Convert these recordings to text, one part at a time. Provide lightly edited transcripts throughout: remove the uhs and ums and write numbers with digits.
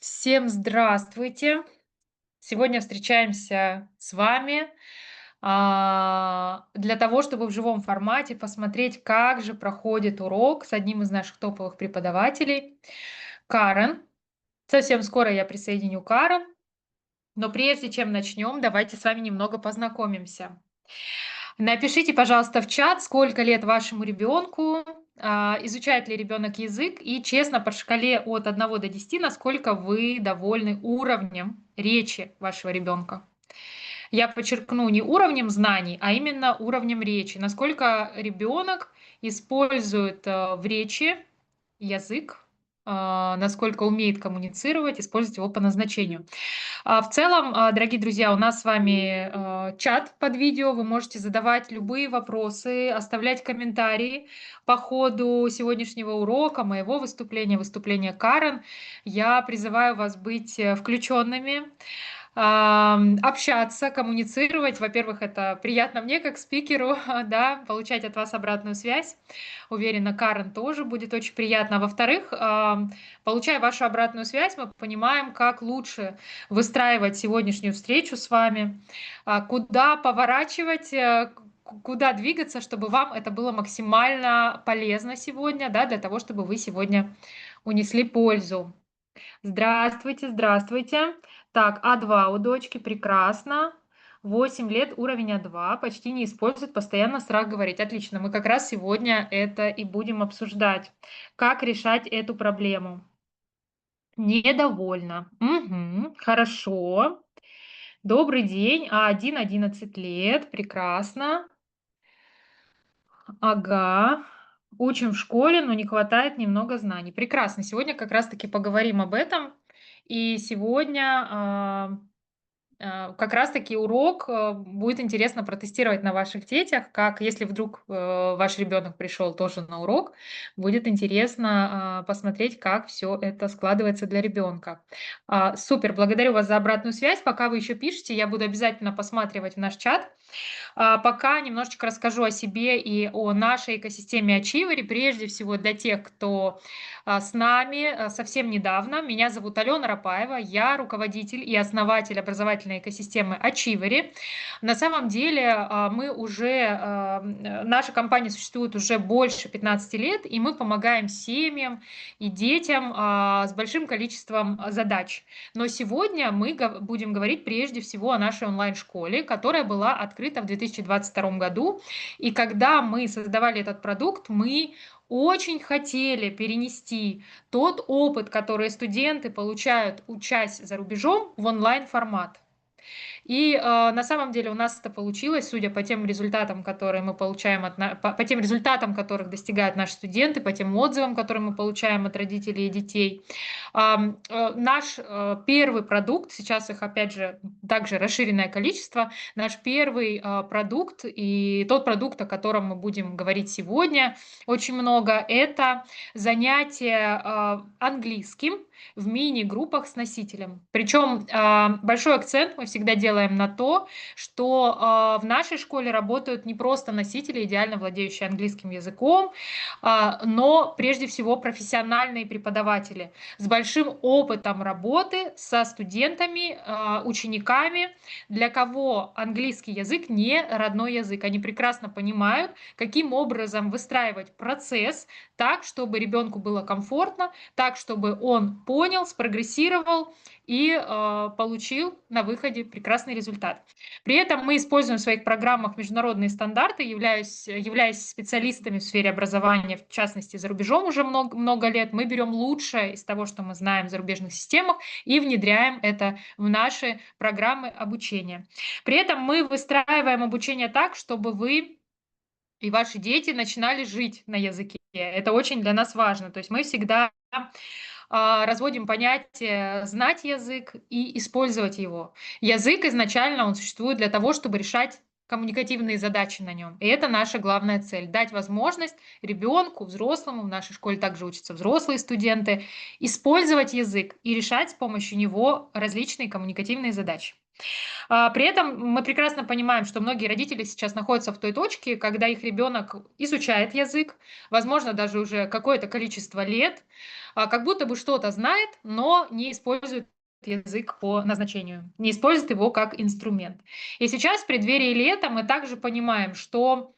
Всем здравствуйте! Сегодня встречаемся с вами для того, чтобы в живом формате посмотреть, как же проходит урок с одним из наших топовых преподавателей, Карен. Совсем скоро я присоединю Карен, но прежде чем начнем, давайте с вами немного познакомимся. Напишите, пожалуйста, в чат, сколько лет вашему ребенку, изучает ли ребенок язык, и честно, по шкале от 1 до 10, насколько вы довольны уровнем речи вашего ребенка. Я подчеркну, не уровнем знаний, а именно уровнем речи. Насколько ребенок использует в речи язык, насколько умеет коммуницировать, использовать его по назначению. В целом, дорогие друзья, у нас с вами чат под видео. Вы можете задавать любые вопросы, оставлять комментарии по ходу сегодняшнего урока, моего выступления, выступления Карен. Я призываю вас быть включенными, общаться, коммуницировать. Во-первых, это приятно мне как спикеру, да, получать от вас обратную связь. Уверена, Карен тоже будет очень приятно. А во-вторых, получая вашу обратную связь, мы понимаем, как лучше выстраивать сегодняшнюю встречу с вами, куда поворачивать, куда двигаться, чтобы вам это было максимально полезно сегодня, да, для того, чтобы вы сегодня унесли пользу. Здравствуйте, здравствуйте. Так, А2 у дочки, прекрасно. 8 лет, уровень А2, почти не использует, постоянно страх говорить. Отлично, мы как раз сегодня это и будем обсуждать. Как решать эту проблему? Недовольна. Мгм, хорошо. Добрый день. А1, 11 лет, прекрасно. Ага. Учим в школе, но не хватает немного знаний. Прекрасно. Сегодня как раз-таки поговорим об этом. И сегодня как раз-таки урок будет интересно протестировать на ваших детях, как если вдруг ваш ребенок пришел тоже на урок, будет интересно посмотреть, как все это складывается для ребенка. Супер, благодарю вас за обратную связь. Пока вы еще пишете, я буду обязательно посматривать в наш чат. Пока немножечко расскажу о себе и о нашей экосистеме Ачивери. Прежде всего для тех, кто с нами совсем недавно. Меня зовут Алена Рапаева, я руководитель и основатель образовательной экосистемы Ачивери. На самом деле наша компания существует уже больше 15 лет, и мы помогаем семьям и детям с большим количеством задач. Но сегодня мы будем говорить прежде всего о нашей онлайн-школе, которая была открыта в 2022 году. И когда мы создавали этот продукт, мы очень хотели перенести тот опыт, который студенты получают, учась за рубежом, в онлайн-формат. И на самом деле у нас это получилось, судя по тем результатам, которые мы получаем по тем результатам, которых достигают наши студенты, по тем отзывам, которые мы получаем от родителей и детей. Наш первый продукт, сейчас их опять же также расширенное количество, наш первый продукт и тот продукт, о котором мы будем говорить сегодня очень много, это занятие английским в мини-группах с носителем. Причем большой акцент мы всегда делаем на то, что в нашей школе работают не просто носители, идеально владеющие английским языком, но прежде всего профессиональные преподаватели с большим опытом работы со студентами, учениками, для кого английский язык не родной язык. Они прекрасно понимают, каким образом выстраивать процесс так, чтобы ребенку было комфортно, так, чтобы он понял, спрогрессировал и получил на выходе прекрасный результат. При этом мы используем в своих программах международные стандарты, являясь специалистами в сфере образования, в частности, за рубежом уже много лет. Мы берем лучшее из того, что мы знаем в зарубежных системах, и внедряем это в наши программы обучения. При этом мы выстраиваем обучение так, чтобы вы и ваши дети начинали жить на языке. Это очень для нас важно. То есть мы всегда разводим понятие знать язык и использовать его. Язык изначально он существует для того, чтобы решать коммуникативные задачи на нем. И это наша главная цель. Дать возможность ребенку, взрослому, в нашей школе также учатся взрослые студенты, использовать язык и решать с помощью него различные коммуникативные задачи. При этом мы прекрасно понимаем, что многие родители сейчас находятся в той точке, когда их ребенок изучает язык, возможно, даже уже какое-то количество лет, как будто бы что-то знает, но не использует язык по назначению, не использует его как инструмент. И сейчас в преддверии лета мы также понимаем, что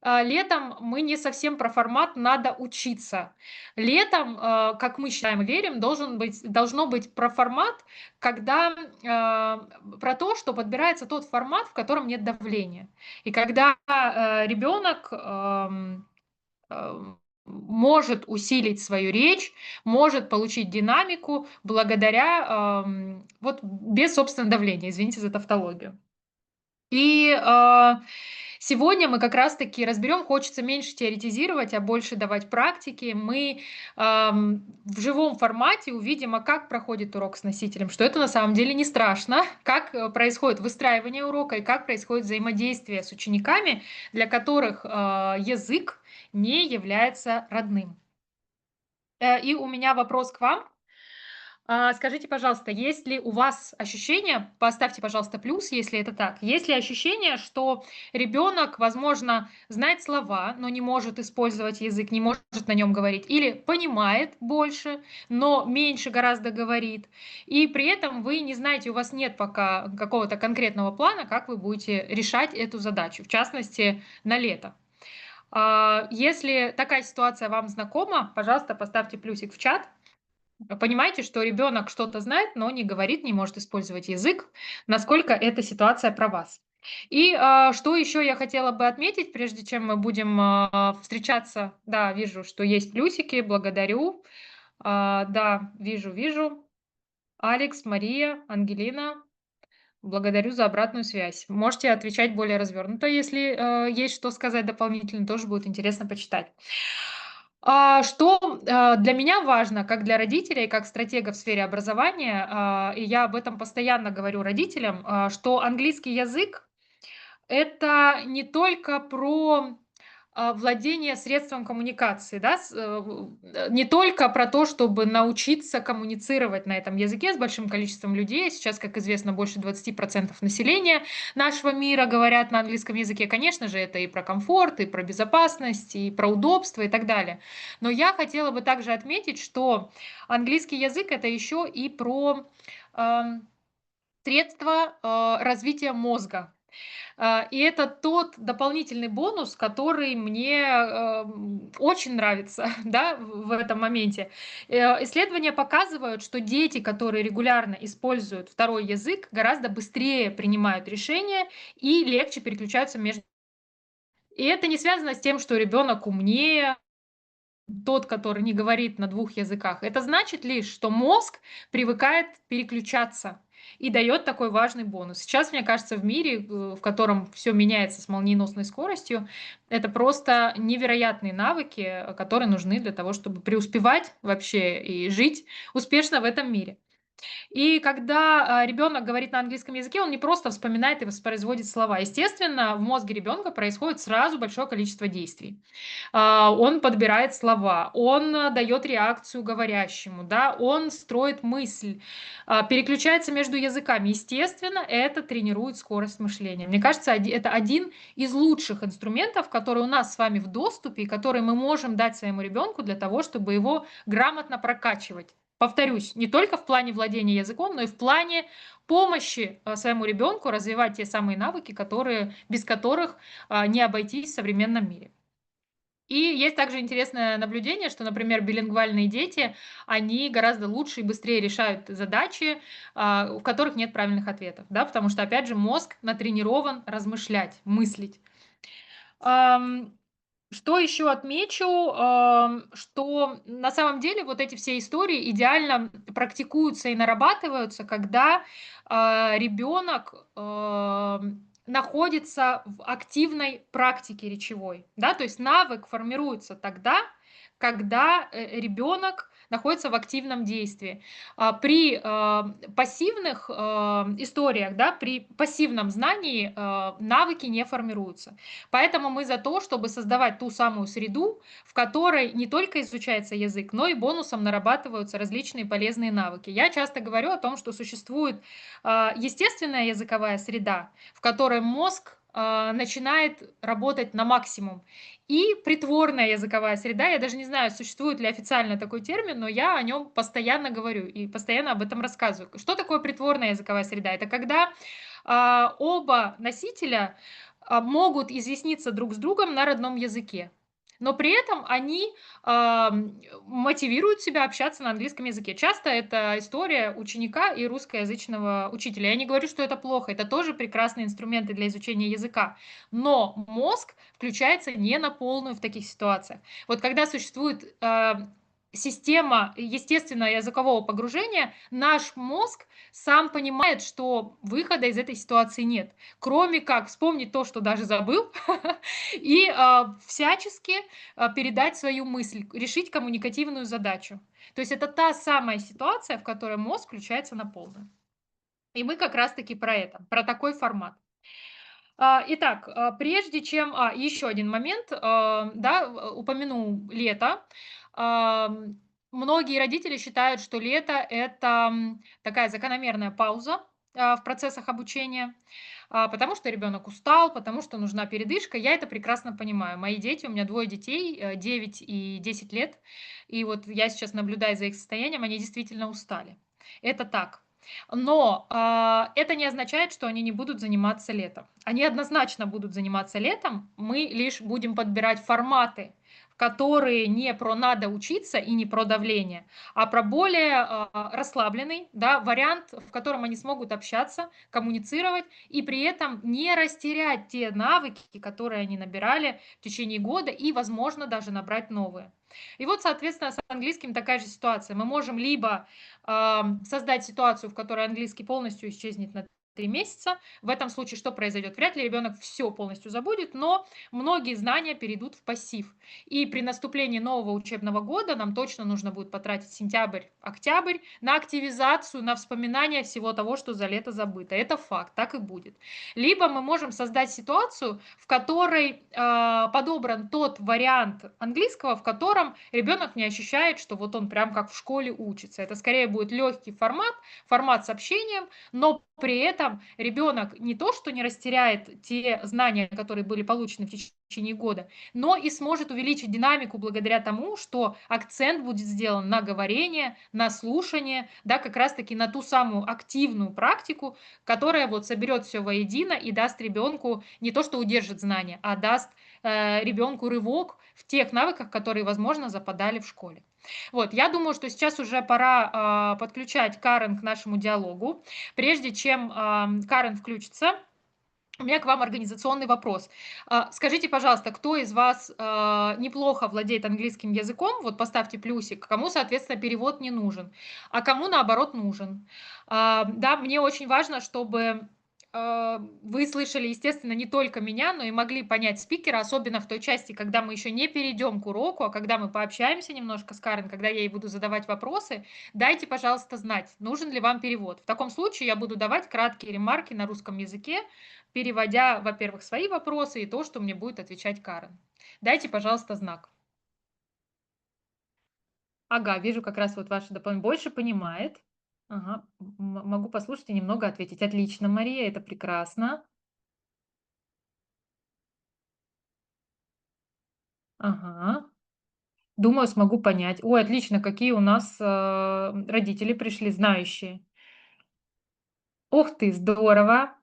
летом мы не совсем про формат "надо учиться". Летом, как мы считаем и верим, должно быть про формат, когда, про то, что подбирается тот формат, в котором нет давления. И когда, ребенок, может усилить свою речь, может получить динамику благодаря, вот без собственного давления, извините за тавтологию. И, сегодня мы как раз-таки разберем, хочется меньше теоретизировать, а больше давать практики. Мы, в живом формате увидим, как проходит урок с носителем, что это на самом деле не страшно, как, происходит выстраивание урока и как происходит взаимодействие с учениками, для которых, язык не является родным. И у меня вопрос к вам. Скажите, пожалуйста, есть ли у вас ощущение, поставьте, пожалуйста, плюс, если это так, есть ли ощущение, что ребенок, возможно, знает слова, но не может использовать язык, не может на нем говорить, или понимает больше, но меньше гораздо говорит, и при этом вы не знаете, у вас нет пока какого-то конкретного плана, как вы будете решать эту задачу, в частности, на лето. Если такая ситуация вам знакома, пожалуйста, поставьте плюсик в чат. Понимаете, что ребенок что-то знает, но не говорит, не может использовать язык, насколько эта ситуация про вас. И, что еще я хотела бы отметить, прежде чем мы будем, встречаться. Да, вижу, что есть плюсики, благодарю. Да, вижу. Алекс, Мария, Ангелина, благодарю за обратную связь. Можете отвечать более развернуто, если, есть что сказать дополнительно, тоже будет интересно почитать. Что, для меня важно, как для родителей, как стратега в сфере образования, и я об этом постоянно говорю родителям, что английский язык — это не только про, владение средством коммуникации, да, не только про то, чтобы научиться коммуницировать на этом языке с большим количеством людей. Сейчас, как известно, больше 20% населения нашего мира говорят на английском языке. Конечно же, это и про комфорт, и про безопасность, и про удобство, и так далее. Но я хотела бы также отметить, что английский язык — это еще и про, ам, средства, развития мозга. И это тот дополнительный бонус, который мне, очень нравится, да, в этом моменте. Исследования показывают, что дети, которые регулярно используют второй язык, гораздо быстрее принимают решения и легче переключаются между. И это не связано с тем, что ребенок умнее, тот, который не говорит на двух языках. Это значит лишь, что мозг привыкает переключаться и дает такой важный бонус. Сейчас, мне кажется, в мире, в котором все меняется с молниеносной скоростью, это просто невероятные навыки, которые нужны для того, чтобы преуспевать вообще и жить успешно в этом мире. И когда, ребенок говорит на английском языке, он не просто вспоминает и воспроизводит слова. Естественно, в мозге ребенка происходит сразу большое количество действий. Он подбирает слова, он, дает реакцию говорящему, да, он строит мысль, переключается между языками. Естественно, это тренирует скорость мышления. Мне кажется, это один из лучших инструментов, который у нас с вами в доступе, и который мы можем дать своему ребенку для того, чтобы его грамотно прокачивать. Повторюсь, не только в плане владения языком, но и в плане помощи, своему ребенку развивать те самые навыки, без которых, не обойтись в современном мире. И есть также интересное наблюдение, что, например, билингвальные дети, они гораздо лучше и быстрее решают задачи, в которых нет правильных ответов, да, потому что, опять же, мозг натренирован размышлять, мыслить. Ам, что еще отмечу, что на самом деле вот эти все истории идеально практикуются и нарабатываются, когда, ребенок, находится в активной практике речевой, да. То есть навык формируется тогда, когда, ребенок находится в активном действии. При пассивных историях, да, при пассивном знании навыки не формируются. Поэтому мы за то, чтобы создавать ту самую среду, в которой не только изучается язык, но и бонусом нарабатываются различные полезные навыки. Я часто говорю о том, что существует естественная языковая среда, в которой мозг начинает работать на максимум. И притворная языковая среда, я даже не знаю, существует ли официально такой термин, но я о нем постоянно говорю и постоянно об этом рассказываю. Что такое притворная языковая среда? Это когда оба носителя могут изъясниться друг с другом на родном языке. Но при этом они мотивируют себя общаться на английском языке. Часто это история ученика и русскоязычного учителя. Я не говорю, что это плохо, это тоже прекрасные инструменты для изучения языка. Но мозг включается не на полную в таких ситуациях. Вот когда существует система естественного языкового погружения, наш мозг сам понимает, что выхода из этой ситуации нет, кроме как вспомнить то, что даже забыл, и всячески передать свою мысль, решить коммуникативную задачу. То есть это та самая ситуация, в которой мозг включается на полную. И мы как раз-таки про это, про такой формат. Итак, прежде чем еще один момент, да, упомяну лето. Многие родители считают, что лето- это, такая закономерная пауза, в процессах обучения, потому что ребенок устал, потому что нужна передышка. Я это прекрасно понимаю. Мои дети, у меня двое детей, 9 и 10 лет, и вот я сейчас наблюдаю за их состоянием, они действительно устали. Это так. Но это не означает, что они не будут заниматься летом. Они однозначно будут заниматься летом. Мы лишь будем подбирать форматы, которые не про надо учиться и не про давление, а про более расслабленный, да, вариант, в котором они смогут общаться, коммуницировать и при этом не растерять те навыки, которые они набирали в течение года и, возможно, даже набрать новые. И вот, соответственно, с английским такая же ситуация. Мы можем либо создать ситуацию, в которой английский полностью исчезнет на 3 месяца. В этом случае что произойдет? Вряд ли ребенок все полностью забудет, но многие знания перейдут в пассив. И при наступлении нового учебного года нам точно нужно будет потратить сентябрь, октябрь на активизацию, на вспоминание всего того, что за лето забыто. Это факт, так и будет. Либо мы можем создать ситуацию, в которой подобран тот вариант английского, в котором ребенок не ощущает, что вот он прям как в школе учится. Это скорее будет легкий формат, формат с общением, но при этом ребенок не то, что не растеряет те знания, которые были получены в течение года, но и сможет увеличить динамику благодаря тому, что акцент будет сделан на говорение, на слушание, да, как раз-таки на ту самую активную практику, которая вот соберет все воедино и даст ребенку не то, что удержит знания, а даст ребенку рывок в тех навыках, которые, возможно, западали в школе. Вот, я думаю, что сейчас уже пора подключать Карен к нашему диалогу. Прежде чем Карен включится, у меня к вам организационный вопрос. Скажите, пожалуйста, кто из вас неплохо владеет английским языком? Вот поставьте плюсик. Кому, соответственно, перевод не нужен, а кому, наоборот, нужен. Да, мне очень важно, чтобы вы слышали, естественно, не только меня, но и могли понять спикера, особенно в той части, когда мы еще не перейдем к уроку, а когда мы пообщаемся немножко с Карен, когда я ей буду задавать вопросы, дайте, пожалуйста, знать, нужен ли вам перевод. В таком случае я буду давать краткие ремарки на русском языке, переводя, во-первых, свои вопросы и то, что мне будет отвечать Карен. Дайте, пожалуйста, знак. Ага, вижу как раз вот ваше дополнение. Больше понимает. Ага, могу послушать и немного ответить. Отлично, Мария, это прекрасно. Ага. Думаю, смогу понять. Ой, отлично, какие у нас родители пришли, знающие. Ух ты, здорово.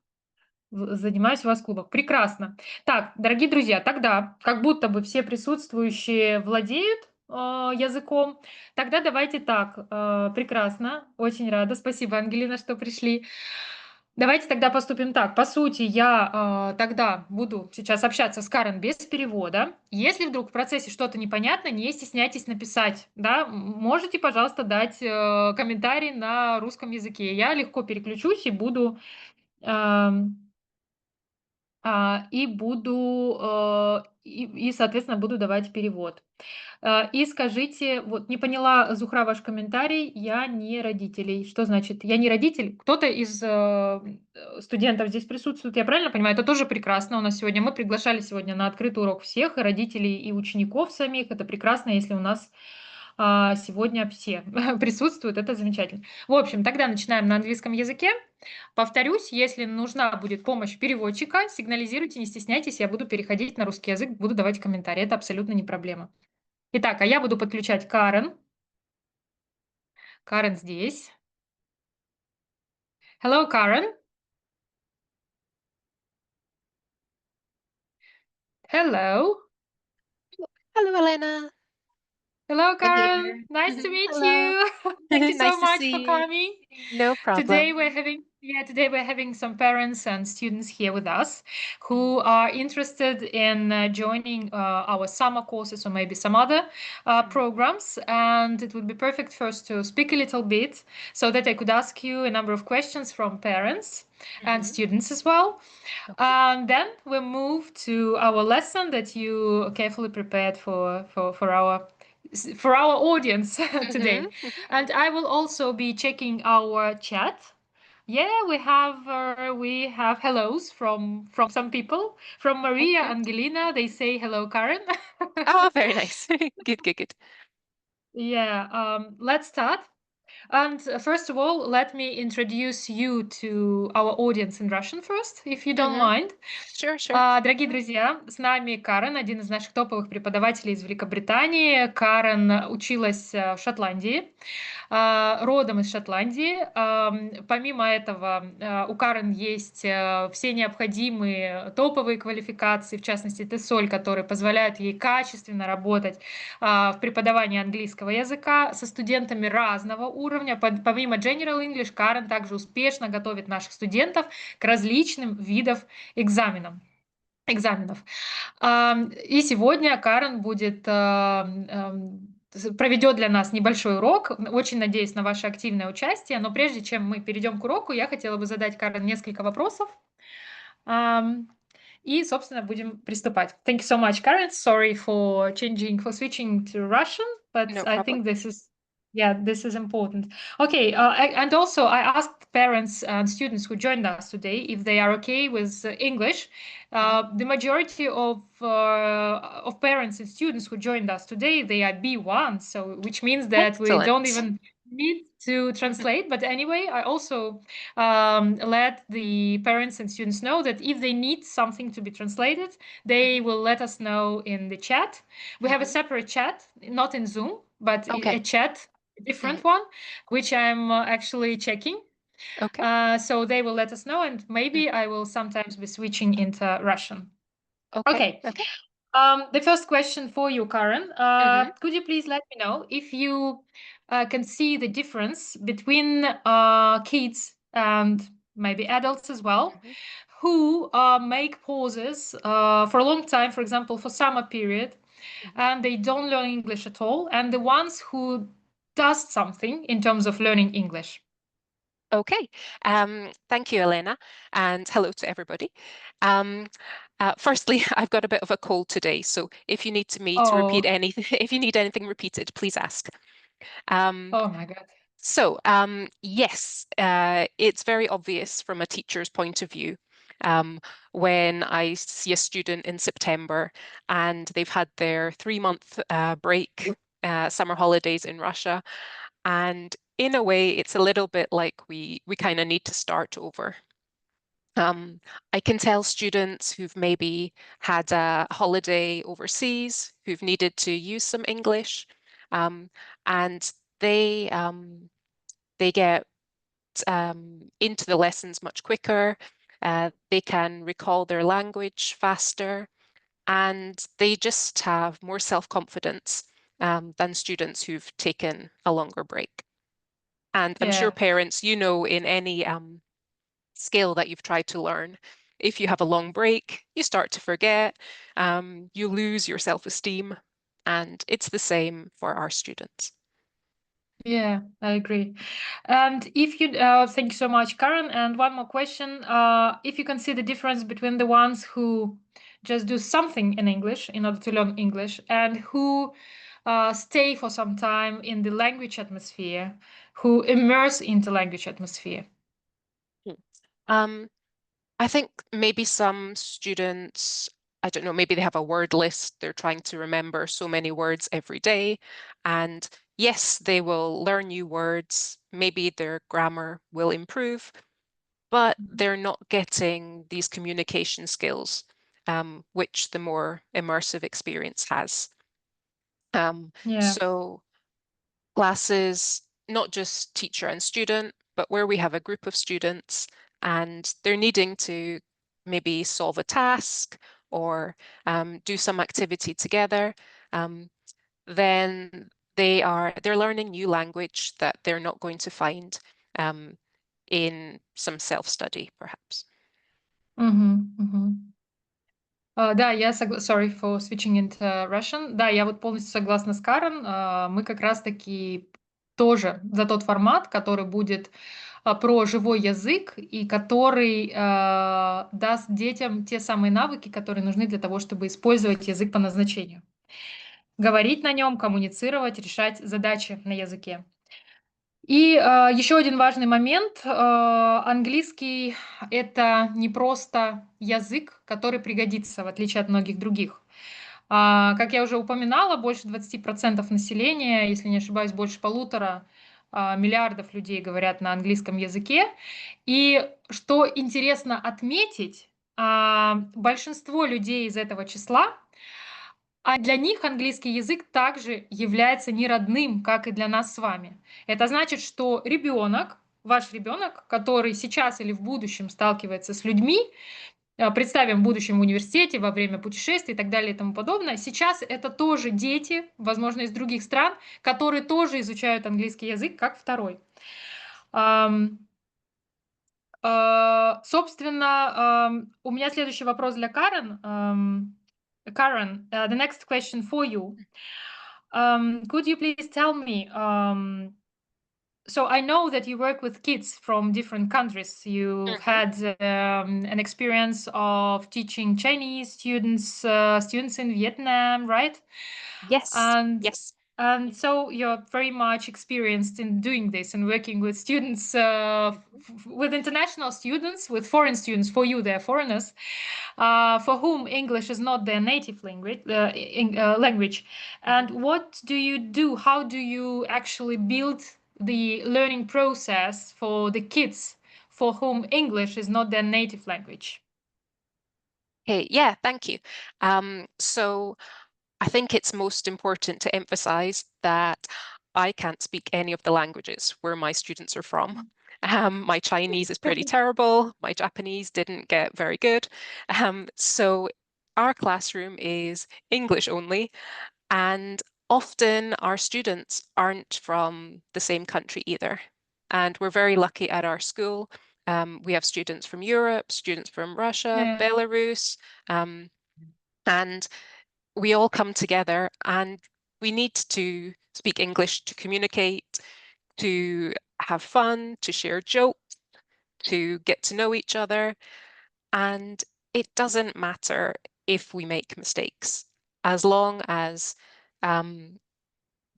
Занимаюсь у вас в клубах. Прекрасно. Так, дорогие друзья, тогда, как будто бы все присутствующие владеют языком, тогда давайте так. Прекрасно, очень рада. Спасибо, Ангелина, что пришли. Давайте тогда поступим так. По сути, я тогда буду сейчас общаться с Карен без перевода. Если вдруг в процессе что-то непонятно, не стесняйтесь написать. Да? Можете, пожалуйста, дать комментарий на русском языке. Я легко переключусь и буду ам, и, соответственно, буду давать перевод. И скажите, вот не поняла, Зухра, ваш комментарий. Я не родителей. Что значит я не родитель? Кто-то из, студентов здесь присутствует, я правильно понимаю? Это тоже прекрасно. У нас сегодня мы приглашали сегодня на открытый урок всех, и родителей, и учеников самих. Это прекрасно, если у нас, сегодня все присутствуют. Это замечательно. В общем, тогда начинаем на английском языке. Повторюсь, если нужна будет помощь переводчика, сигнализируйте, не стесняйтесь, я буду переходить на русский язык, буду давать комментарии. Это абсолютно не проблема. Итак, а я буду подключать Карен. Карен здесь. Hello, Karen. Hello. Hello, Elena. Hello, I'm Karen. here. Nice to meet Hello. you. Thank you so Nice to much for see you. coming. No Today problem. we're having some parents and students here with us Mhm, who are interested in joining our summer courses or maybe some other mhm, programs. And it would be perfect first to speak a little bit so that I could ask you a number of questions from parents and mhm. students as well. Okay. And then we move to our lesson that you carefully prepared for our audience Mhm, today. mhm. And I will also be checking our chat. Yeah, we have hellos from some people. From Oh, Maria good. Angelina, they say hello, Karen. Oh, very nice. Good, good, good. Yeah, let's start. And first of all, let me introduce you to our audience in Russian first, if you don't Mhm. mind. Sure, sure. Дорогие друзья, с нами Карен, один из наших топовых преподавателей из Великобритании. Карен училась в Шотландии, родом из Шотландии. Помимо этого, у Карен есть все необходимые топовые квалификации, в частности, ТЭСОЛь, которые позволяют ей качественно работать в преподавании английского языка со студентами разного уровня. Помимо General English, Карен также успешно готовит наших студентов к различным видам экзаменов. И сегодня Карен проведет для нас небольшой урок. Очень надеюсь на ваше активное участие. Но прежде чем мы перейдем к уроку, я хотела бы задать Карен несколько вопросов. Ам, И, собственно, будем приступать. Thank you so much, Karen. Sorry for switching to Russian, but No I problem. think this is important. Okay, and also I asked parents and students who joined us today if they are okay with English. Mhm. The majority of parents and students who joined us today, they are B1, so which means that we don't Excellent. even need to Mhm, translate. But anyway, I also let the parents and students know that if they need something to be translated, they mhm, will let us know in the chat. We have a mhm. separate chat, not in Zoom, but Okay. a chat, a Mhm. different one, which I'm actually checking. Okay. So they will let us know, and Mhm. maybe I will sometimes be switching into Russian. Okay. Okay. Okay. The first question for you, Karen. Mhm, Could you please let me know if you can see the difference between kids and maybe adults as well, mhm, who make pauses for a long time, for example, for summer period, mhm. and they don't learn English at all, and the ones who does something in terms of learning English? Okay. Thank you, Elena, and hello to everybody. Um, Firstly, I've got a bit of a cold today, so if you need me to repeat Oh, anything, if you need anything repeated, please ask. Um, oh my God. yes, it's very obvious from a teacher's point of view. When I see a student in September and they've had their 3-month break, summer holidays in Russia, and in a way, it's a little bit like we kind of need to start over. Um, I can tell students who've maybe had a holiday overseas, who've needed to use some English, um, and they get into the lessons much quicker. They can recall their language faster, and they just have more self-confidence than students who've taken a longer break. And I'm sure Yeah. parents, in any skill that you've tried to learn, if you have a long break, you start to forget, you lose your self-esteem, and it's the same for our students. Yeah, I agree. And if you, thank you so much, Karen. And one more question. If you can see the difference between the ones who just do something in English in order to learn English, and who stay for some time in the language atmosphere, who immerse into language atmosphere? Um, I think maybe some students, I don't know, maybe they have a word list. They're trying to remember so many words every day. And yes, they will learn new words. Maybe their grammar will improve, but they're not getting these communication skills, which the more immersive experience has. Yeah. So classes, not just teacher and student, but where we have a group of students and they're needing to maybe solve a task or do some activity together, then they're learning new language that they're not going to find in some self-study, perhaps. Да, я sorry for switching into Russian. Да, я вот полностью согласна с Карен. Мы как раз-таки тоже за тот формат, который будет про живой язык и который даст детям те самые навыки, которые нужны для того, чтобы использовать язык по назначению. Говорить на нем, коммуницировать, решать задачи на языке. И еще один важный момент. Английский — это не просто язык, который пригодится, в отличие от многих других. Как я уже упоминала, больше 20% населения, если не ошибаюсь, больше 1,5 миллиарда людей говорят на английском языке. И что интересно отметить, большинство людей из этого числа, для них английский язык также является неродным, как и для нас с вами. Это значит, что ребенок, ваш ребенок, который сейчас или в будущем сталкивается с людьми, представим, в будущем в университете, во время путешествий и так далее и тому подобное, сейчас это тоже дети, возможно, из других стран, которые тоже изучают английский язык как второй. Собственно, у меня следующий вопрос для Карен. Karen, the next question for you. Could you please tell me, so I know that you work with kids from different countries. You've had an experience of teaching Chinese students, students in Vietnam, right? Yes, And yes. and so you're very much experienced in doing this and working with students, with international students, with foreign students. For you, they're foreigners, for whom English is not their native language. And what do you do? How do you actually build the learning process for the kids for whom English is not their native language? Hey, yeah, thank you. So I think it's most important to emphasize that I can't speak any of the languages where my students are from. My Chinese is pretty terrible. My Japanese didn't get very good. So our classroom is English only, and often our students aren't from the same country either. And we're very lucky at our school. We have students from Europe, students from Russia, Yeah. Belarus, and we all come together and we need to speak English to communicate, to have fun, to share jokes, to get to know each other. And it doesn't matter if we make mistakes, as long as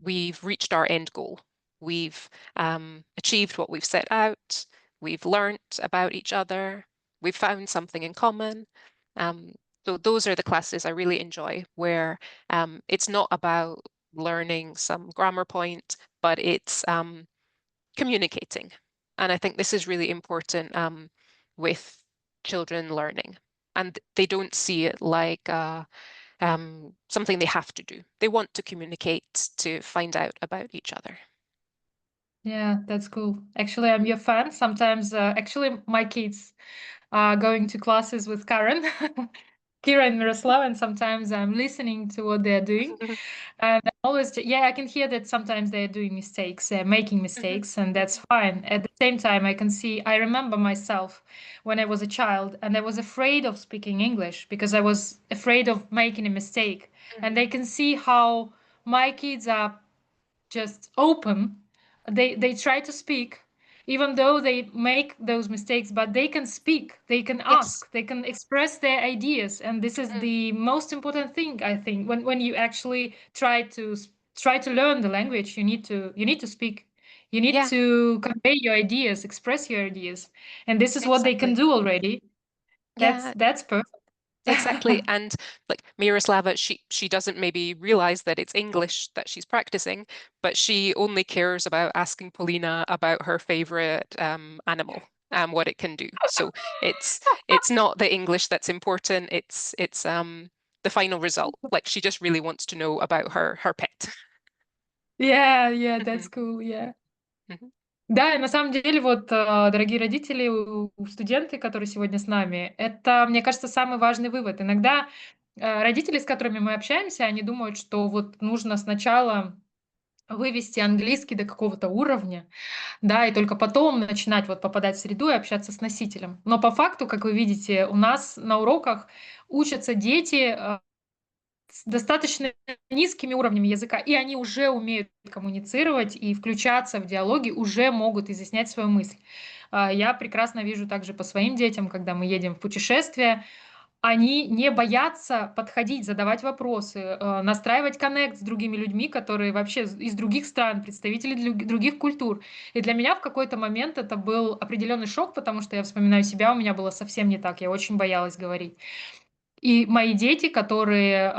we've reached our end goal. We've achieved what we've set out. We've learnt about each other. We've found something in common. So those are the classes I really enjoy, where it's not about learning some grammar point, but it's communicating. And I think this is really important with children learning. And they don't see it like something they have to do. They want to communicate to find out about each other. Yeah, that's cool. Actually, I'm your fan. Sometimes, actually, my kids are going to classes with Karen, Kira and Miroslav, and sometimes I'm listening to what they're doing. And I'm always, yeah, I can hear that sometimes they're doing mistakes, they're making mistakes, and that's fine. At the same time, I remember myself when I was a child, and I was afraid of speaking English because I was afraid of making a mistake. And I can see how my kids are just open. They try to speak, even though they make those mistakes, but they can speak, they can Yes. ask, they can express their ideas, and this is the most important thing, I think. When you actually try to learn the language, you need to speak. You need Yeah, to convey your ideas, express your ideas, and this is what they can exactly. do already. Yeah, That's perfect. exactly. And like Miroslava, she doesn't maybe realize that it's English that she's practicing, but she only cares about asking Polina about her favorite animal and what it can do. So it's not the English that's important. It's the final result. Like she just really wants to know about her pet. Yeah, that's Мгм, cool, yeah. мгм, Да, и на самом деле, вот, дорогие родители, студенты, которые сегодня с нами, это, мне кажется, самый важный вывод. Иногда, родители, с которыми мы общаемся, они думают, что вот нужно сначала вывести английский до какого-то уровня, да, и только потом начинать вот попадать в среду и общаться с носителем. Но по факту, как вы видите, у нас на уроках учатся дети, с достаточно низкими уровнями языка, и они уже умеют коммуницировать и включаться в диалоги, уже могут изъяснять свою мысль. Я прекрасно вижу также по своим детям, когда мы едем в путешествие, они не боятся подходить, задавать вопросы, настраивать коннект с другими людьми, которые вообще из других стран, представители других культур. И для меня в какой-то момент это был определенный шок, потому что я вспоминаю себя, у меня было совсем не так, я очень боялась говорить. И мои дети, которые,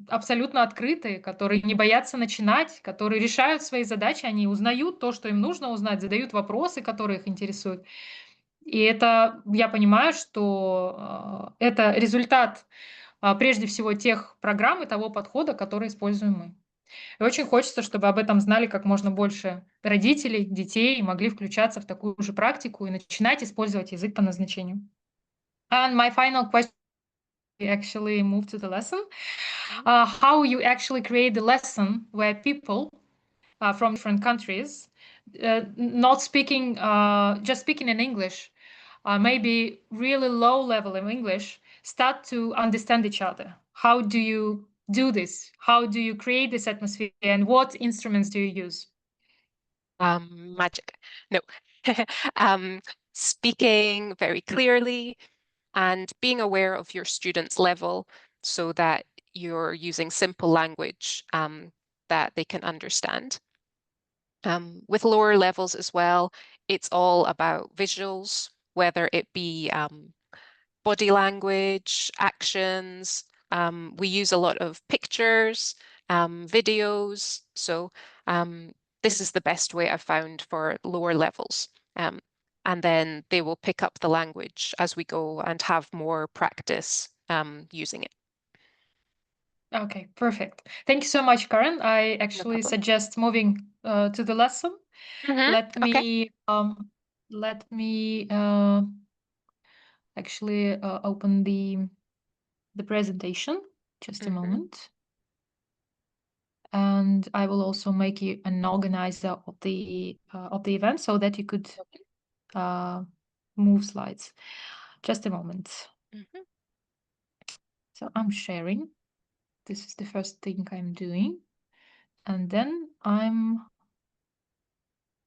абсолютно открытые, которые не боятся начинать, которые решают свои задачи, они узнают то, что им нужно узнать, задают вопросы, которые их интересуют. И это, я понимаю, что, это результат, прежде всего тех программ и того подхода, который используем мы. И очень хочется, чтобы об этом знали как можно больше родителей, детей, и могли включаться в такую же практику и начинать использовать язык по назначению. And my final question, we actually move to the lesson. мгм. How you actually create the lesson where people from different countries, not speaking, just speaking in English, maybe really low level of English, start to understand each other. How do you do this? How do you create this atmosphere? And what instruments do you use? Magic. No. Um, Speaking very clearly and being aware of your students' level so that you're using simple language that they can understand. With lower levels as well, it's all about visuals, whether it be body language, actions. We use a lot of pictures, videos. So this is the best way I've found for lower levels. Um, and then they will pick up the language as we go and have more practice using it. Okay, perfect. Thank you so much, Karen. I No actually problem. suggest moving to the lesson. Let Okay. me let me actually open the presentation. Just a hmm moment. And I will also make you an organizer of the event so that you could uh, move slides. Just a moment. hmm So I'm sharing. This is the first thing I'm doing. And then I'm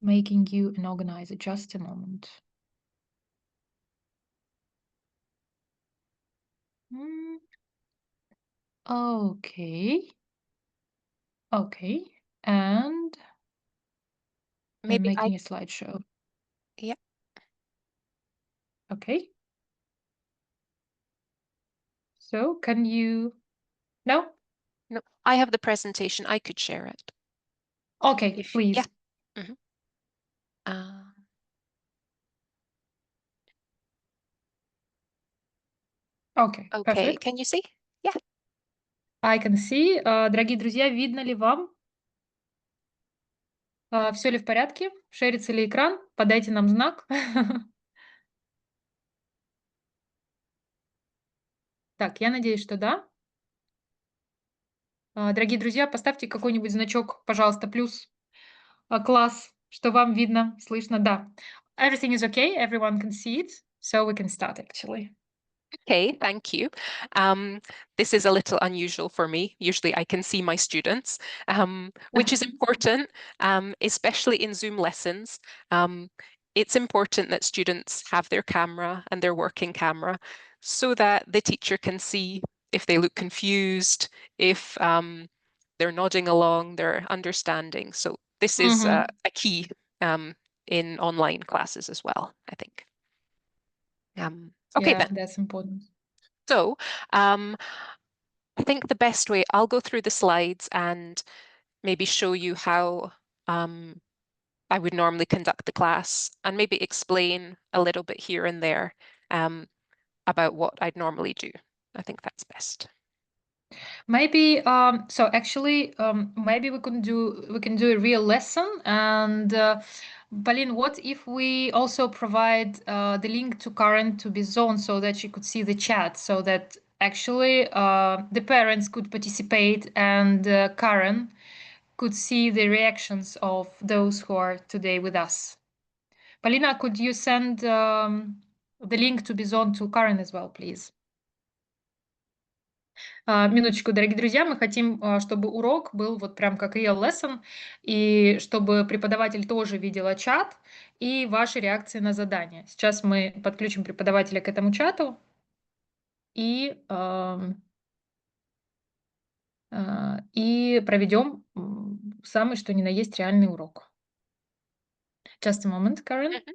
making you an organizer. Just a moment. Mm, okay. Okay. And I'm Maybe I, making a slideshow. yeah, Okay. So can you? No? no, I have the presentation. I could share it. Okay, If, yeah. please. hmm Uh, Okay, okay, perfect. can you see? Yeah. I can see. Дорогие друзья, видно ли вам? Все ли в порядке? Шерится ли экран? Подайте нам знак. Так, я надеюсь, что да. Дорогие друзья, поставьте какой-нибудь значок, пожалуйста, плюс, класс, что вам видно, слышно. Да. Everything is okay. Everyone can see it. So we can start actually. Okay, thank you. This is a little unusual for me. Usually I can see my students, which is important, especially in Zoom lessons. it's important that students have their camera and their working camera so that the teacher can see if they look confused, if they're nodding along, they're understanding. So this is a key in online classes as well, I think. Okay Yeah, then. that's important. So I think the best way, I'll go through the slides and maybe show you how I would normally conduct the class and maybe explain a little bit here and there about what I'd normally do. I think that's best. Maybe so actually maybe we can do a real lesson. And Pauline, what if we also provide the link to Karen to be zoned so that she could see the chat, so that actually the parents could participate and Karen could see the reactions of those who are today with us. Полина, could you send the link to be zoned to Karen as well, please? Минуточку, дорогие друзья, мы хотим, чтобы урок был вот прям как real lesson, и чтобы преподаватель тоже видела чат и ваши реакции на задание. Сейчас мы подключим преподавателя к этому чату и проведем самый что ни на есть реальный урок. Just a moment, Karen. Mhm.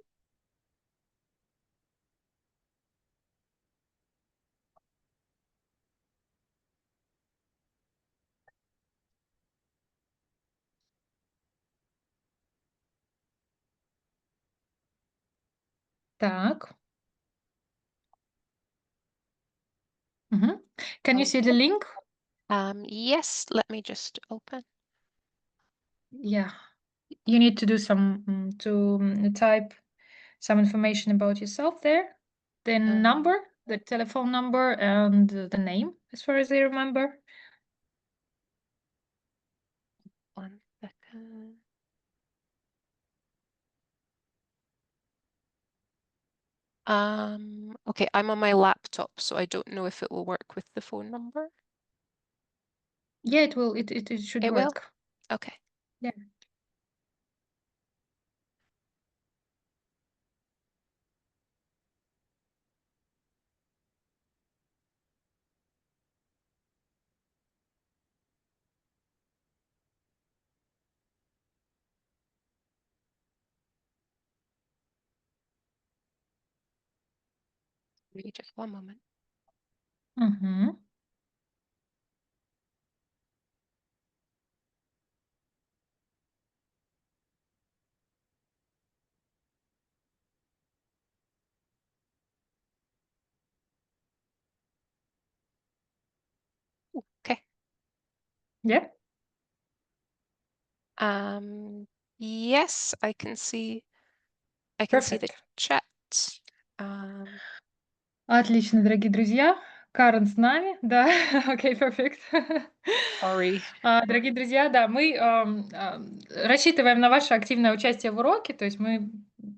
Так. Can you see the Okay. link? Yes, let me just open. Yeah. You need to do some type some information about yourself there. The number, the telephone number, and the name, as far as I remember. 1 second. Okay, I'm on my laptop, so I don't know if it will work with the phone number. Yeah, it will. It should It will? work. Okay. Yeah. Maybe just one moment. Мгм. Okay. Yeah. Yes, I can see the Perfect. chat. Um, Отлично, дорогие друзья. Карен с нами, да. Окей, perfect. sorry. Дорогие друзья, да, мы рассчитываем на ваше активное участие в уроке, то есть мы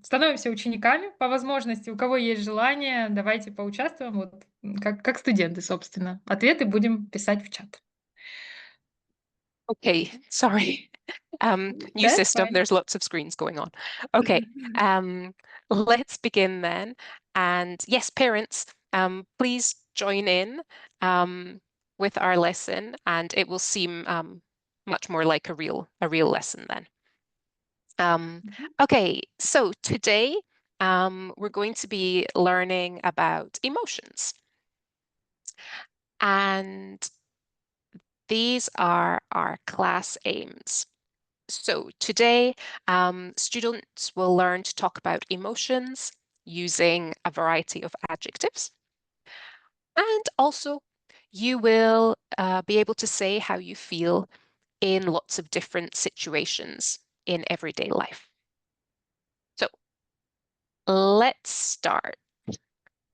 становимся учениками по возможности. У кого есть желание, давайте поучаствуем, вот как студенты, собственно. Ответы будем писать в чат. Okay, sorry. New That's system, fine. there's lots of screens going on. Okay, let's begin then. And yes, parents, please join in with our lesson, and it will seem much more like a real lesson then. Okay, so today we're going to be learning about emotions. And these are our class aims. So today, students will learn to talk about emotions using a variety of adjectives. And also, you will be able to say how you feel in lots of different situations in everyday life. So let's start.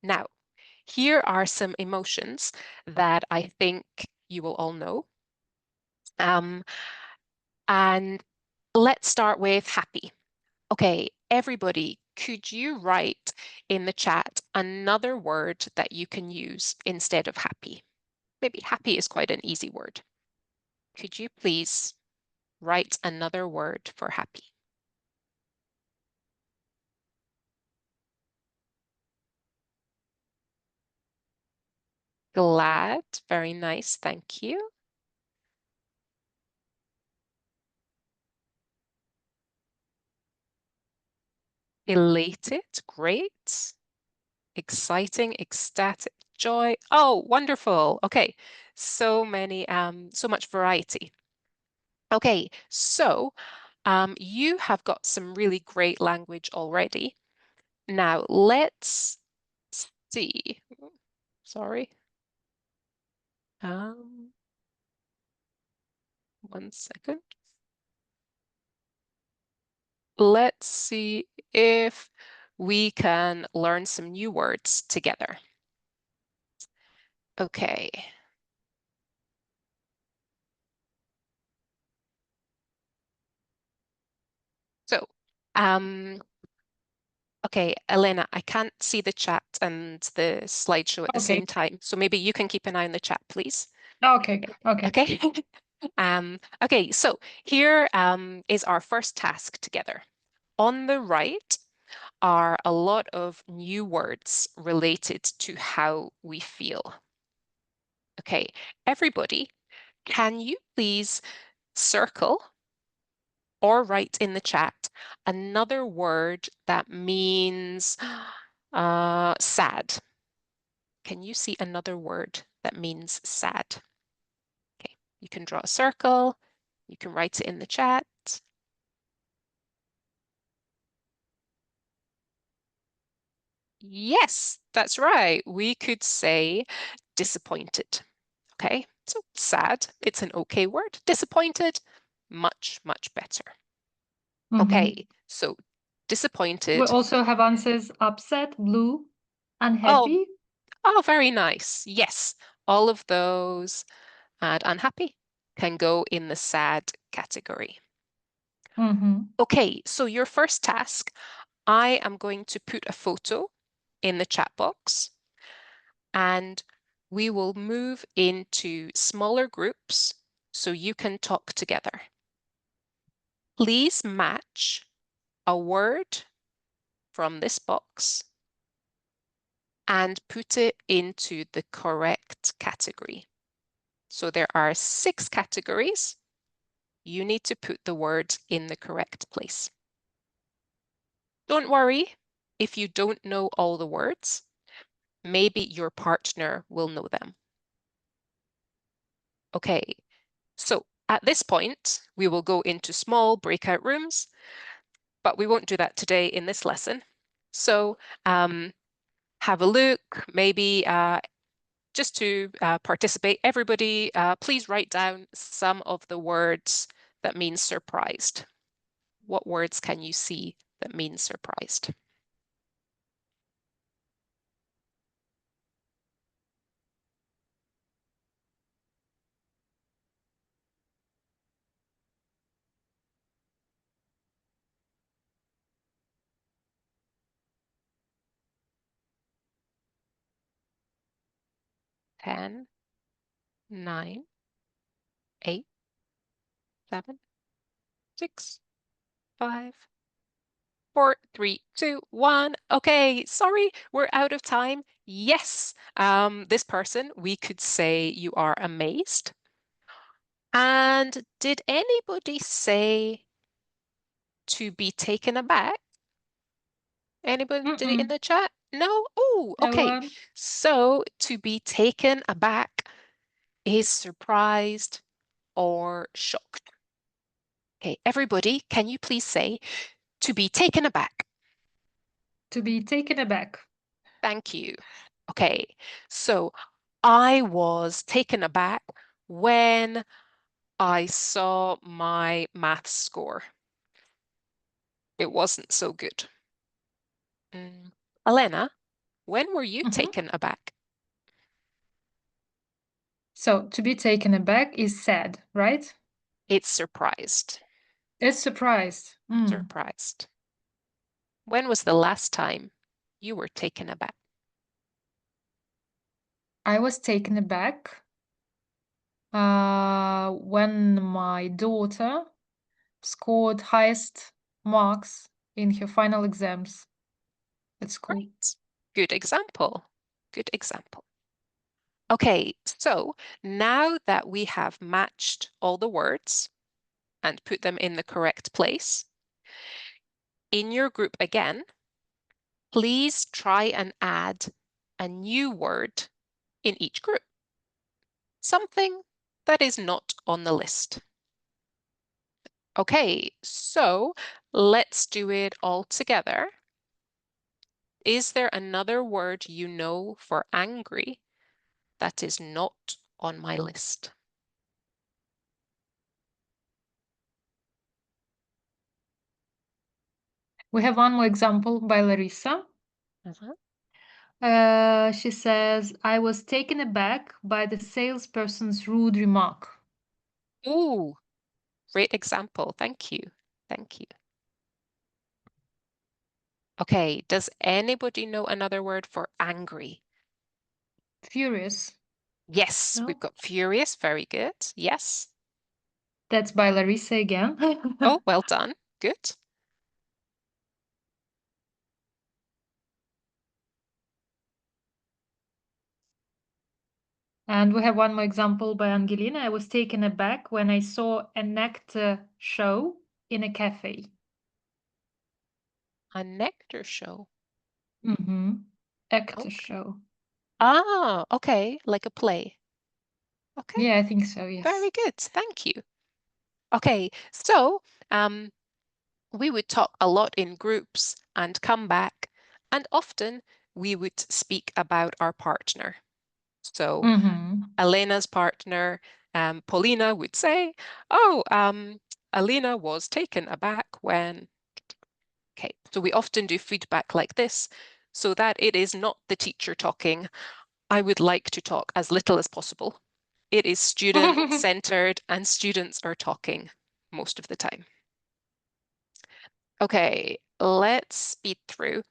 Now, here are some emotions that I think you will all know. And let's start with happy. Okay, everybody, could you write in the chat another word that you can use instead of happy? Maybe happy is quite an easy word. Could you please write another word for happy? Glad. Very nice. Thank you. Elated. Great. Exciting, ecstatic, joy. Oh, wonderful. Okay. So much variety. Okay, so you have got some really great language already. Now let's see. Sorry. 1 second. Let's see if we can learn some new words together. Okay. So, okay, Elena, I can't see the chat and the slideshow at the Okay. same time, so maybe you can keep an eye on the chat, please. Okay. Okay. Okay. Okay, so here is our first task together. On the right are a lot of new words related to how we feel. Okay, everybody, can you please circle or write in the chat another word that means sad? Can you see another word that means sad? Okay, you can draw a circle, you can write it in the chat. Yes, that's right. We could say disappointed. Okay, so sad, it's an okay word. Disappointed, much, much better. Okay, so We disappointed. also have answers upset, blue, Oh, unhappy. oh, very nice. Yes, all of those and unhappy can go in the sad category. Okay, so your first task, I am going to put a photo in the chat box and we will move into smaller groups so you can talk together. Please match a word from this box and put it into the correct category. So there are 6 categories. You need to put the word in the correct place. Don't worry if you don't know all the words. Maybe your partner will know them. Okay, so at this point, we will go into small breakout rooms, but we won't do that today in this lesson. So have a look, maybe just to participate, everybody, please write down some of the words that mean surprised. What words can you see that mean surprised? Ten, 9, 8, 7, 6, 5, 4, 3, 2, 1. Okay, sorry, we're out of time. Yes, this person, we could say you are amazed. And did anybody say to be taken aback? Anybody did it in the chat? No? Oh, No okay. one. So to be taken aback is surprised or shocked. Okay, everybody, can you please say to be taken aback? To be taken aback. Thank you. Okay, so I was taken aback when I saw my math score. It wasn't so good. Elena, when were you taken aback? So to be taken aback is sad, right? It's surprised. It's surprised. Surprised. When was the last time you were taken aback? I was taken aback when my daughter scored highest marks in her final exams at school. Right. Good example. Good example. Okay, so now that we have matched all the words and put them in the correct place, in your group again, please try and add a new word in each group, something that is not on the list. Okay, so let's do it all together. Is there another word you know for angry that is not on my list? We have one more example by Larissa. She says, I was taken aback by the salesperson's rude remark. Ooh, great example. Thank you. Thank you. Okay, does anybody know another word for angry? Furious. Yes, No? we've got furious. Very good. Yes. That's by Larissa again. Oh, well done. Good. And we have one more example by Angelina. I was taken aback when I saw an actor show in a cafe. A nectar show. Mm-hmm. Actor Okay. show. Ah, okay, like a play. Okay, Yeah, I think so, yes. very good. Thank you. Okay, so we would talk a lot in groups and come back, and often we would speak about our partner. So Mm-hmm. Elena's partner, Paulina, would say, oh, Elena was taken aback when... Okay, so we often do feedback like this so that it is not the teacher talking. I would like to talk as little as possible. It is student-centered and students are talking most of the time. Okay, let's speed through.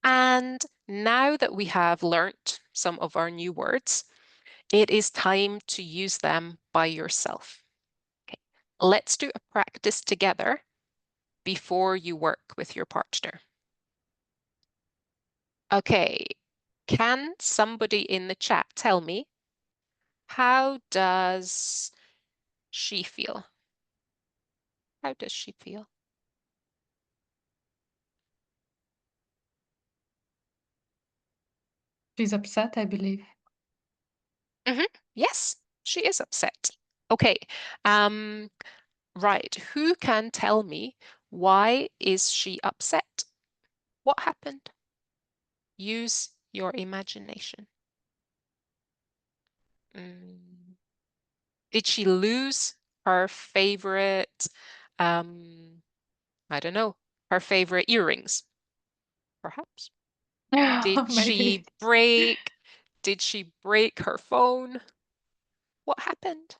And now that we have learnt some of our new words, it is time to use them by yourself. Okay, let's do a practice together before you work with your partner. Okay, can somebody in the chat tell me, how does she feel? How does she feel? She's upset, I believe. Yes, she is upset. Okay, right. Who can tell me, why is she upset? What happened? Use your imagination. Did she lose her favorite, I don't know, her favorite earrings, perhaps? Did Maybe. she break? Did she break her phone? What happened?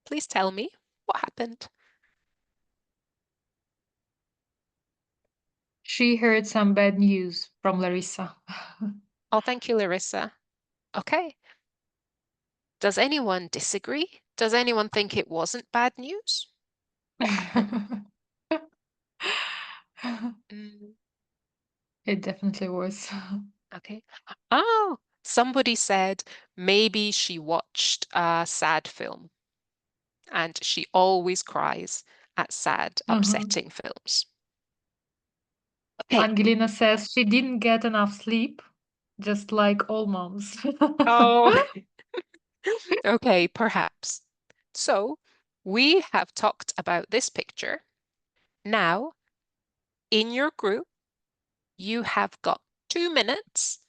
Please tell me what happened. She heard some bad news from Larissa. Oh, thank you, Larissa. Okay. Does anyone disagree? Does anyone think it wasn't bad news? What happened? It definitely was. Okay. Oh, somebody said maybe she watched a sad film and she always cries at sad, Uh-huh. upsetting films. Okay. Angelina says she didn't get enough sleep, just like all moms. Oh, okay, perhaps. So we have talked about this picture. Now, in your group, you have got 2 minutes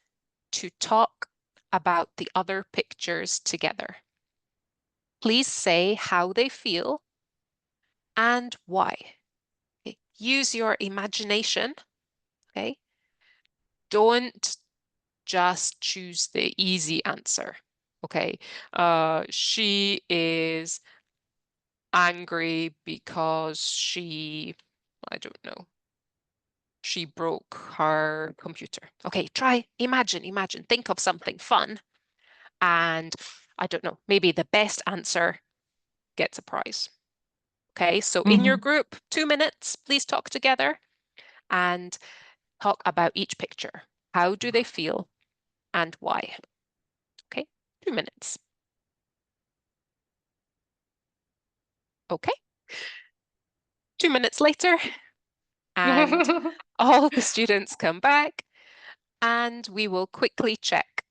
to talk about the other pictures together. Please say how they feel and why. Okay. Use your imagination, okay? Don't just choose the easy answer, okay? She is angry because I don't know, she broke her computer. Okay, try, imagine, think of something fun. And I don't know, maybe the best answer gets a prize. Okay, so in your Mhm. group, 2 minutes, please talk together and talk about each picture. How do they feel and why? Okay, 2 minutes. Okay. 2 minutes later, and all the students come back, and we will quickly check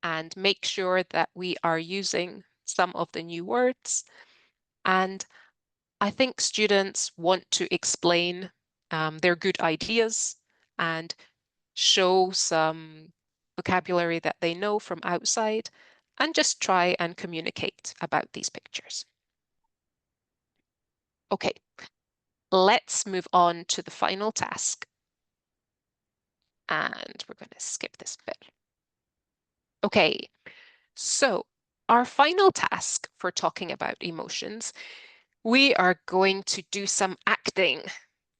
and make sure that we are using some of the new words. And I think students want to explain their good ideas and show some vocabulary that they know from outside and just try and communicate about these pictures. Okay, let's move on to the final task. And we're going to skip this bit. Okay, so our final task for talking about emotions, we are going to do some acting.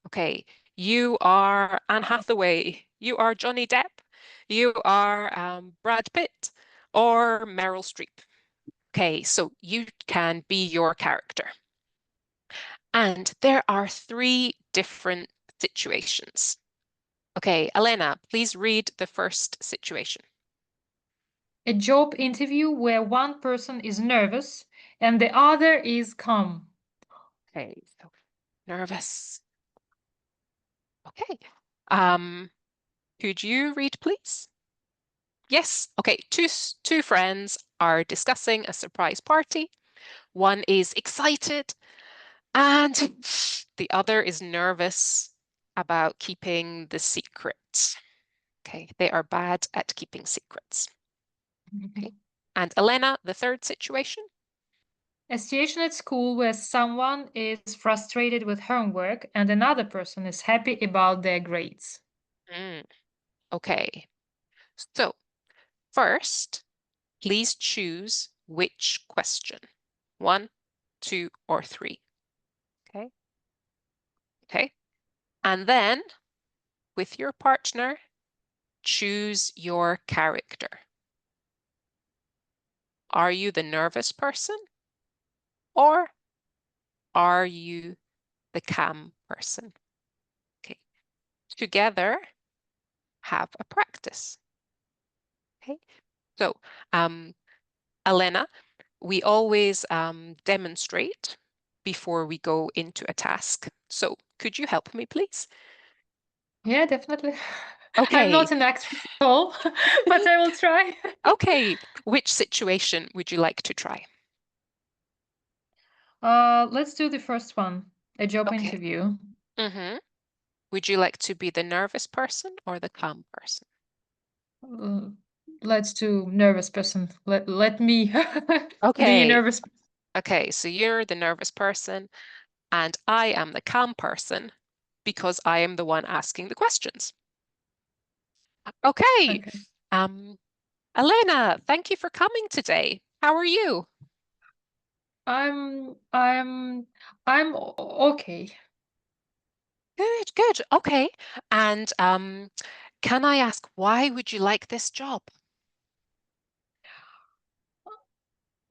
Okay, you are Anne Hathaway, you are Johnny Depp, you are Brad Pitt, or Meryl Streep. Okay, so you can be your character. And there are 3 different situations. Okay, Elena, please read the first situation. A job interview where one person is nervous and the other is calm. Okay, so nervous. Okay. Could you read, please? Yes. Okay. Two friends are discussing a surprise party. One is excited and the other is nervous about keeping the secret. Okay. They are bad at keeping secrets. Okay. And Elena, the third situation? A situation at school where someone is frustrated with homework and another person is happy about their grades. Okay. So first, please choose which question. 1, 2, or 3. Okay. Okay. And then with your partner, choose your character. Are you the nervous person or are you the calm person? Okay. Together, have a practice. Okay. So, Elena, we always demonstrate before we go into a task. So could you help me, please? Yeah, definitely. I'm Okay. not an actor at all, but I will try. Okay. Which situation would you like to try? Let's do the first one, a job Okay. interview. Mm-hmm. Would you like to be the nervous person or the calm person? Uh, let's do nervous person. Let me be Okay. nervous. Okay. So you're the nervous person and I am the calm person because I am the one asking the questions. Okay. Okay. Um, Elena, thank you for coming today. How are you? I'm I'm okay. Good, good. Okay. And can I ask why would you like this job?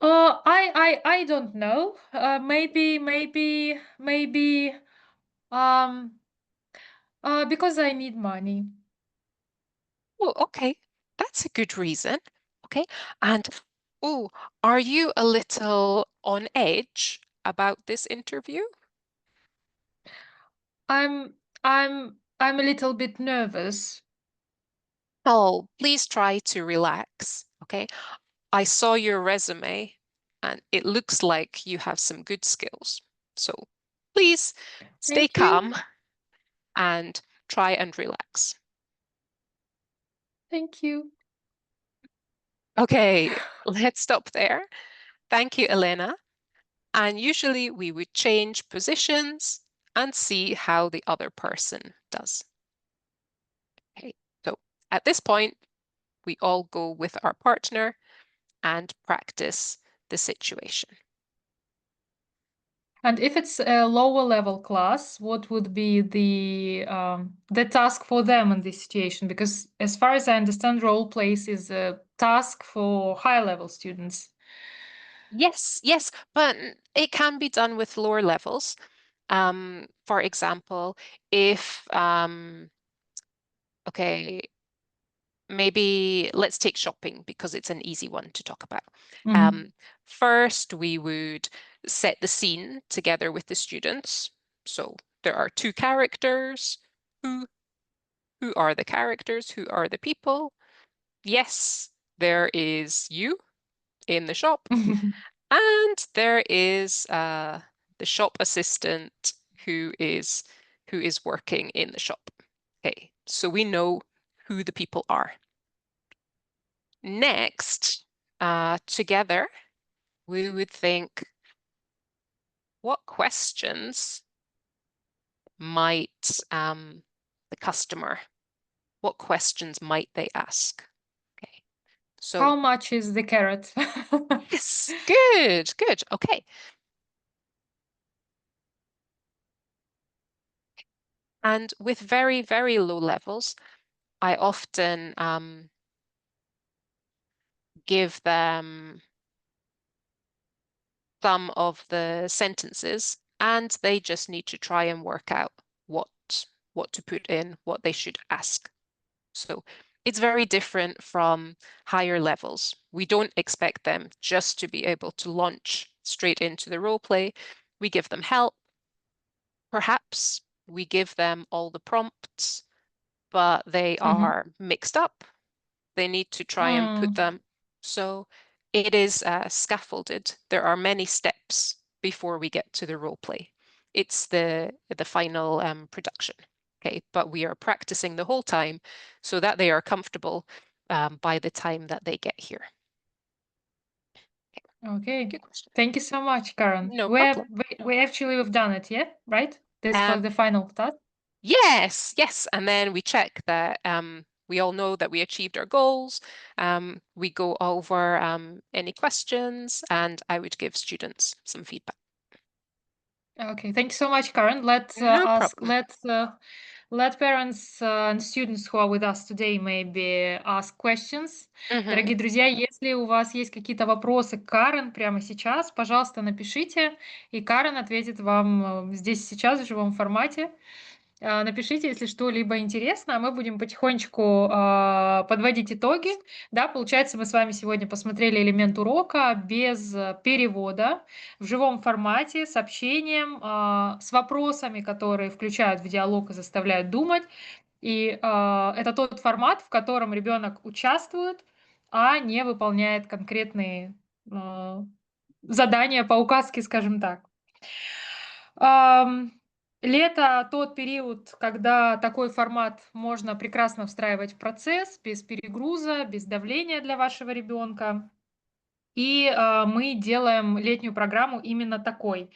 I don't know. Maybe um because I need money. Oh, okay. That's a good reason. Okay. And oh, are you a little on edge about this interview? I'm I'm a little bit nervous. Oh, please try to relax. Okay. I saw your resume and it looks like you have some good skills. So please stay Thank you. calm and try and relax. Thank you. Okay, let's stop there. Thank you, Elena. And usually we would change positions and see how the other person does. Okay, so at this point, we all go with our partner and practice the situation. And if it's a lower level class, what would be the task for them in this situation? Because as far as I understand, role plays is a task for higher level students. Yes, yes, but it can be done with lower levels. For example, if, okay, maybe let's take shopping because it's an easy one to talk about. Мгм. First, we would set the scene together with the students. So there are two characters. Who who are the characters? Who are the people? Yes, there is you in the shop, and there is the shop assistant who is working in the shop. Okay, so we know who the people are. Next, together, we would think, what questions might the customer, what questions might they ask? Okay, How so much is the carrot? yes, good, good. Okay. And with very, very low levels, I often give them some of the sentences, and they just need to try and work out what to put in, what they should ask. So it's very different from higher levels. We don't expect them just to be able to launch straight into the role play. We give them help. Perhaps we give them all the prompts, but they Mhm. are mixed up. They need to try and put М. them. So it is scaffolded. There are many steps before we get to the role play. It's the final production. Okay, but we are practicing the whole time so that they are comfortable by the time that they get here. Okay. Good question. Thank you so much, Karen. No We have problem. we actually we've done it, yeah? Right? This for Um, the final task? yes, yes, and then we check that we all know that we achieved our goals. We go over any questions, and I would give students some feedback. Okay, thank you so much, Karen. No problem. Let parents and students who are with us today maybe ask questions. hmm Дорогие друзья, если у вас есть какие-то вопросы к Карен прямо сейчас, пожалуйста, напишите, и Карен ответит вам здесь сейчас в живом формате. Напишите, если что-либо интересно, а мы будем потихонечку подводить итоги. Да, получается, мы с вами сегодня посмотрели элемент урока без перевода, в живом формате, с общением, с вопросами, которые включают в диалог и заставляют думать. И это тот формат, в котором ребенок участвует, а не выполняет конкретные а, задания по указке, скажем так. Ам, Лето- тот период, когда такой формат можно прекрасно встраивать в процесс, без перегруза, без давления для вашего ребенка. И, мы делаем летнюю программу именно такой,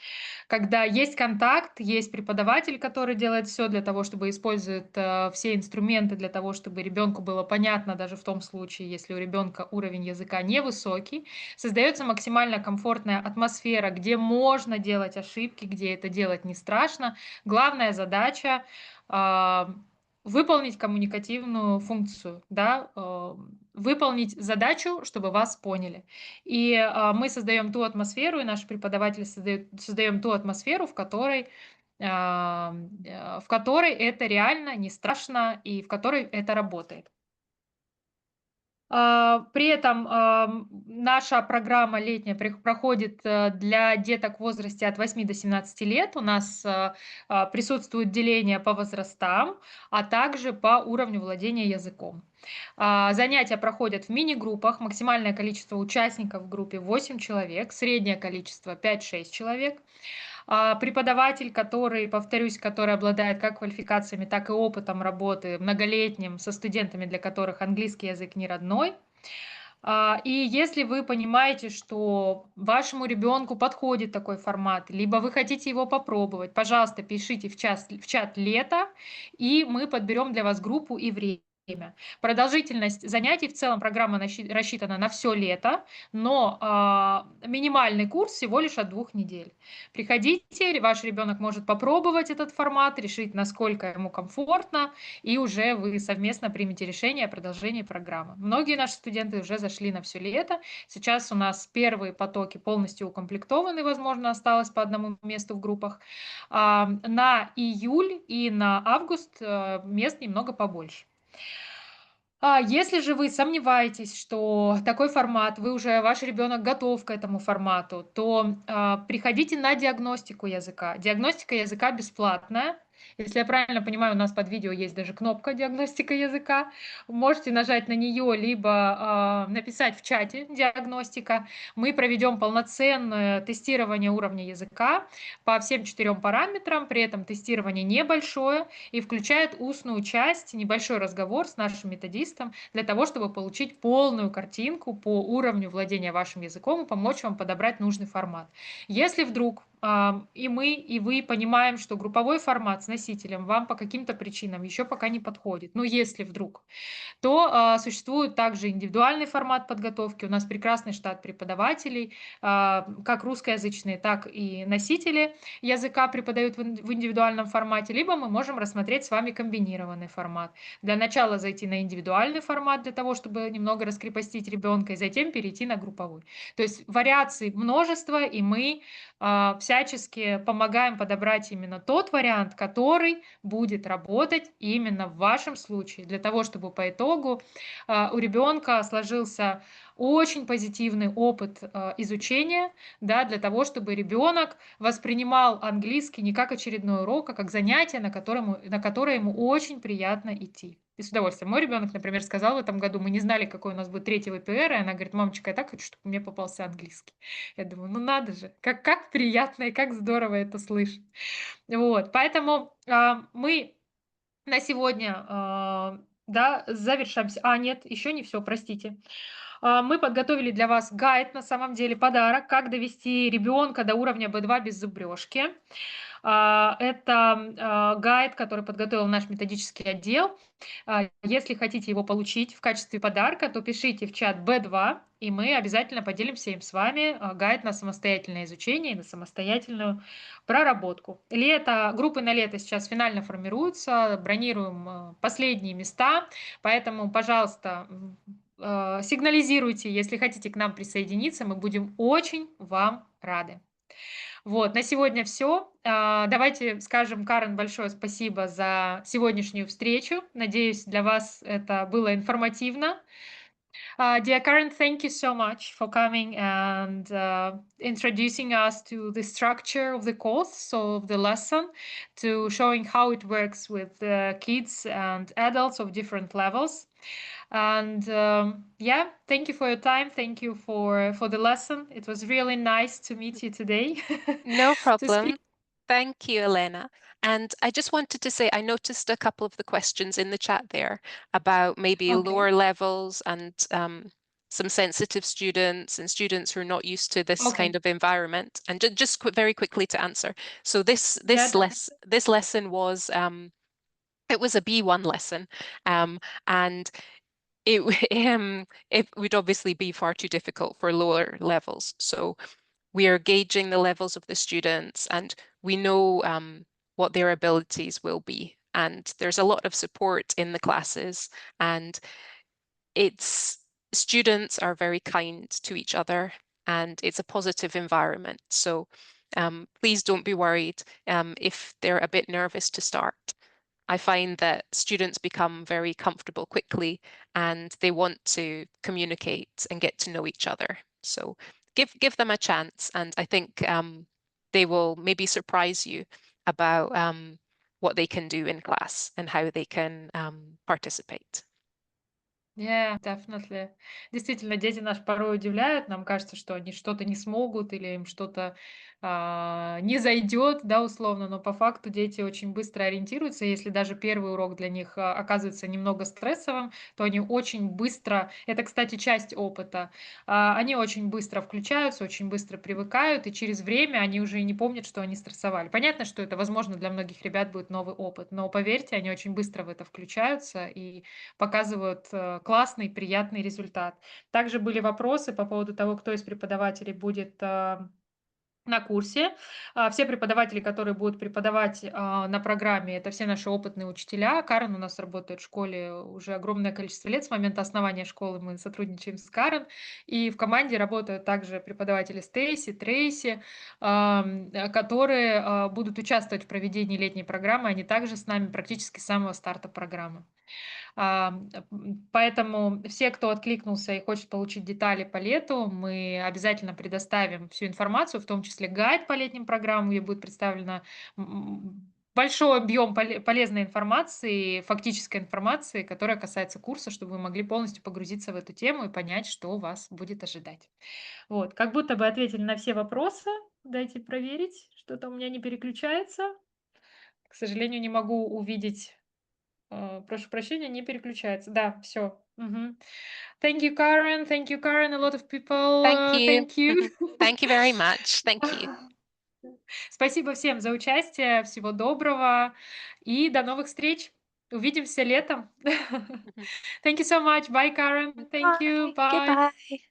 когда есть контакт, есть преподаватель, который делает все для того, чтобы использует, все инструменты для того, чтобы ребенку было понятно, даже в том случае, если у ребенка уровень языка невысокий. Создается максимально комфортная атмосфера, где можно делать ошибки, где это делать не страшно. Главная задача, а, выполнить коммуникативную функцию, да, выполнить задачу, чтобы вас поняли. И, мы создаем ту атмосферу, и наши преподаватели создаем ту атмосферу, в которой это реально не страшно и в которой это работает. При этом, наша программа летняя проходит, для деток в возрасте от 8 до 17 лет. У нас, присутствует деление по возрастам, а также по уровню владения языком. Занятия проходят в мини-группах. Максимальное количество участников в группе 8 человек, среднее количество 5-6 человек. Преподаватель, который, повторюсь, который обладает как квалификациями, так и опытом работы многолетним со студентами, для которых английский язык не родной. И если вы понимаете, что вашему ребенку подходит такой формат, либо вы хотите его попробовать, пожалуйста, пишите в чат "Лето", и мы подберем для вас группу и время. Продолжительность занятий в целом программа рассчитана на все лето, но минимальный курс всего лишь от 2 недель. Приходите, ваш ребенок может попробовать этот формат, решить, насколько ему комфортно, и уже вы совместно примете решение о продолжении программы. Многие наши студенты уже зашли на все лето. Сейчас у нас первые потоки полностью укомплектованы, возможно, осталось по одному месту в группах. На июль и на август мест немного побольше. Если же вы сомневаетесь, что такой формат, ваш ребенок готов к этому формату, то приходите на диагностику языка. Диагностика языка бесплатная. Если я правильно понимаю, у нас под видео есть даже кнопка диагностика языка. Можете нажать на нее, либо написать в чате диагностика. Мы проведем полноценное тестирование уровня языка по всем 4 параметрам. При этом тестирование небольшое и включает устную часть, небольшой разговор с нашим методистом для того, чтобы получить полную картинку по уровню владения вашим языком и помочь вам подобрать нужный формат. Если вдруг и мы, и вы понимаем, что групповой формат с носителем вам по каким-то причинам еще пока не подходит, но если вдруг, то существует также индивидуальный формат подготовки. У нас прекрасный штат преподавателей, как русскоязычные, так и носители языка преподают в индивидуальном формате, либо мы можем рассмотреть с вами комбинированный формат. Для начала зайти на индивидуальный формат для того, чтобы немного раскрепостить ребенка, и затем перейти на групповой. То есть вариаций множество, и мы всячески помогаем подобрать именно тот вариант, который будет работать именно в вашем случае, для того, чтобы по итогу у ребенка сложился очень позитивный опыт изучения, да, для того, чтобы ребенок воспринимал английский не как очередной урок, а как занятие, на которое ему очень приятно идти. И с удовольствием. Мой ребенок, например, сказал в этом году, мы не знали, какой у нас будет третий ВПР, и она говорит: мамочка, я так хочу, чтобы мне попался английский. Я думаю, ну надо же, как приятно и как здорово это слышать. Вот, поэтому мы на сегодня да, завершаемся. Нет, еще не все, простите. Мы подготовили для вас гайд, на самом деле, подарок, как довести ребенка до уровня B2 без зубрежки. Это гайд, который подготовил наш методический отдел. Если хотите его получить в качестве подарка, то пишите в чат B2, и мы обязательно поделимся им с вами. Гайд на самостоятельное изучение и на самостоятельную проработку. Группы на лето сейчас финально формируются, бронируем последние места, поэтому, пожалуйста, сигнализируйте, если хотите к нам присоединиться, мы будем очень вам рады. Вот, на сегодня все. Давайте скажем Карен большое спасибо за сегодняшнюю встречу. Надеюсь, для вас это было информативно. Dear Karen, thank you so much for coming and introducing us to the structure of the course, so of the lesson, to showing how it works with kids and adults of different levels. And yeah, thank you for your time. Thank you for the lesson. It was really nice to meet you today. No To speak. problem. Thank you, Elena. And I just wanted to say, I noticed a couple of the questions in the chat there about maybe Okay. lower levels and some sensitive students and students who are not used to this Okay. kind of environment. And just very quickly to answer. So Yeah. this lesson was it was a B1 lesson, and it it would obviously be far too difficult for lower levels. So we are gauging the levels of the students, and we know what their abilities will be. And there's a lot of support in the classes, and it's students are very kind to each other, and it's a positive environment. So please don't be worried if they're a bit nervous to start. I find that students become very comfortable quickly and they want to communicate and get to know each other. So give them a chance, and I think they will maybe surprise you about what they can do in class and how they can participate. Yeah, definitely. Действительно, дети нас порой удивляют. Нам кажется, что они что-то не смогут или им что-то не зайдет, да, условно, но по факту дети очень быстро ориентируются. Если даже первый урок для них оказывается немного стрессовым, то они очень быстро, это, кстати, часть опыта, они очень быстро включаются, очень быстро привыкают, и через время они уже и не помнят, что они стрессовали. Понятно, что это, возможно, для многих ребят будет новый опыт, но поверьте, они очень быстро в это включаются и показывают классный, приятный результат. Также были вопросы по поводу того, кто из преподавателей будет на курсе. Все преподаватели, которые будут преподавать на программе, это все наши опытные учителя. Карен у нас работает в школе уже огромное количество лет. С момента основания школы мы сотрудничаем с Карен. И в команде работают также преподаватели Стейси, Трейси, которые будут участвовать в проведении летней программы. Они также с нами практически с самого старта программы. Поэтому все, кто откликнулся и хочет получить детали по лету, мы обязательно предоставим всю информацию, в том числе гайд по летним программам, где будет представлена большой объем полезной информации, фактической информации, которая касается курса, чтобы вы могли полностью погрузиться в эту тему и понять, что вас будет ожидать. Вот, как будто бы ответили на все вопросы. Дайте проверить, что-то у меня не переключается. К сожалению, не могу увидеть. Прошу прощения, не переключается. Да, все. Thank you, Karen. Thank you, Karen. A lot of people. Thank you. Thank you. Thank you very much. Thank you. Спасибо всем за участие. Всего доброго и до новых встреч. Увидимся летом. Thank you so much. Bye, Karen. Thank you. Bye. Bye. Goodbye.